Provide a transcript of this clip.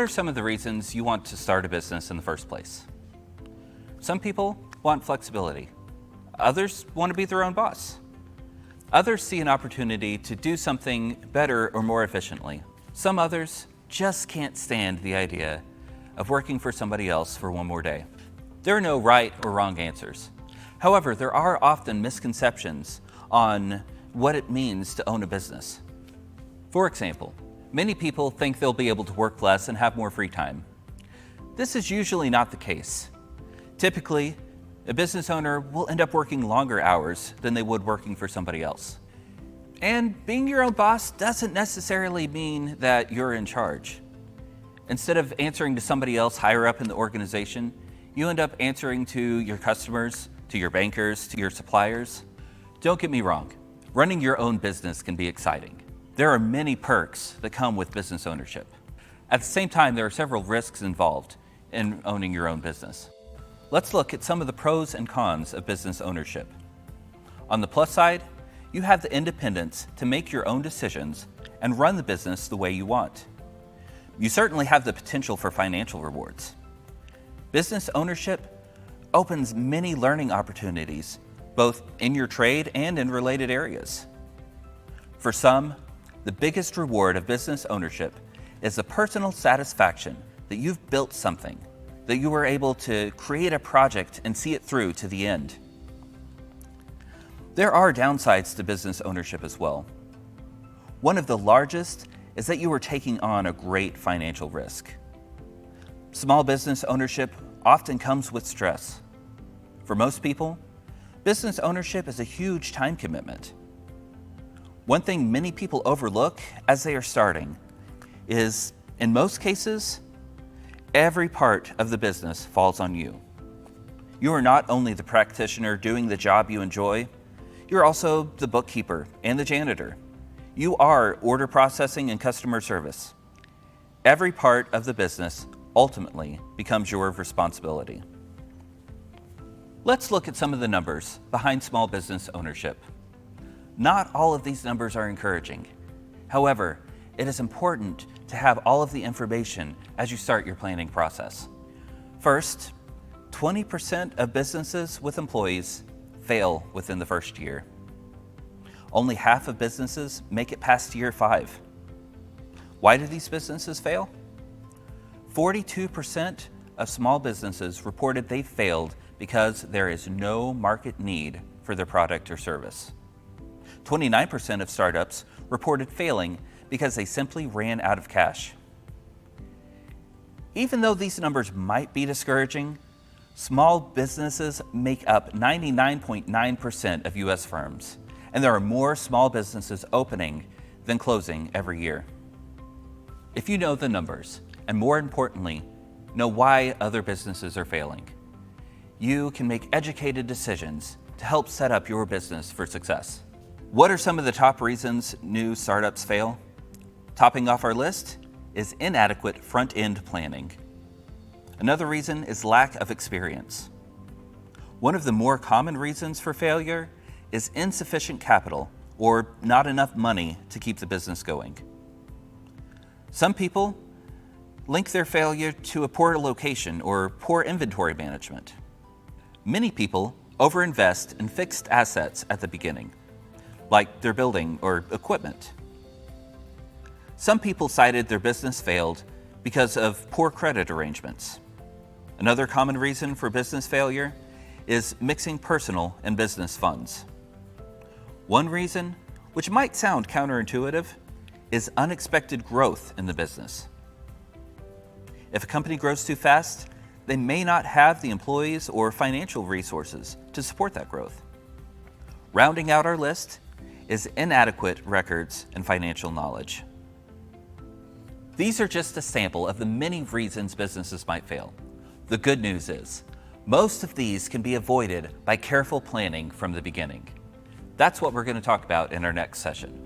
are some of the reasons you want to start a business in the first place? Some people want flexibility. Others want to be their own boss. Others see an opportunity to do something better or more efficiently. Some others just can't stand the idea of working for somebody else for one more day. There are no right or wrong answers. However, there are often misconceptions on what it means to own a business. For example, many people think they'll be able to work less and have more free time. This is usually not the case. Typically, a business owner will end up working longer hours than they would working for somebody else. And being your own boss doesn't necessarily mean that you're in charge. Instead of answering to somebody else higher up in the organization, you end up answering to your customers, to your bankers, to your suppliers. Don't get me wrong, running your own business can be exciting. There are many perks that come with business ownership. At the same time, there are several risks involved in owning your own business. Let's look at some of the pros and cons of business ownership. On the plus side, you have the independence to make your own decisions and run the business the way you want. You certainly have the potential for financial rewards. Business ownership opens many learning opportunities, both in your trade and in related areas. For some, the biggest reward of business ownership is the personal satisfaction that you've built something, that you were able to create a project and see it through to the end. There are downsides to business ownership as well. One of the largest is that you are taking on a great financial risk. Small business ownership often comes with stress. For most people, business ownership is a huge time commitment. One thing many people overlook as they are starting is, in most cases, every part of the business falls on you. You are not only the practitioner doing the job you enjoy, you're also the bookkeeper and the janitor. You are order processing and customer service. Every part of the business ultimately becomes your responsibility. Let's look at some of the numbers behind small business ownership. Not all of these numbers are encouraging. However, it is important to have all of the information as you start your planning process. First, 20% of businesses with employees fail within the first year. Only half of businesses make it past year 5. Why do these businesses fail? 42% of small businesses reported they failed because there is no market need for their product or service. 29% of startups reported failing because they simply ran out of cash. Even though these numbers might be discouraging, small businesses make up 99.9% of U.S. firms, and there are more small businesses opening than closing every year. If you know the numbers, and more importantly, know why other businesses are failing, you can make educated decisions to help set up your business for success. What are some of the top reasons new startups fail? Topping off our list is inadequate front-end planning. Another reason is lack of experience. One of the more common reasons for failure is insufficient capital or not enough money to keep the business going. Some people link their failure to a poor location or poor inventory management. Many people overinvest in fixed assets at the beginning, like their building or equipment. Some people cited their business failed because of poor credit arrangements. Another common reason for business failure is mixing personal and business funds. One reason, which might sound counterintuitive, is unexpected growth in the business. If a company grows too fast, they may not have the employees or financial resources to support that growth. Rounding out our list is inadequate records and financial knowledge. These are just a sample of the many reasons businesses might fail. The good news is, most of these can be avoided by careful planning from the beginning. That's what we're going to talk about in our next session.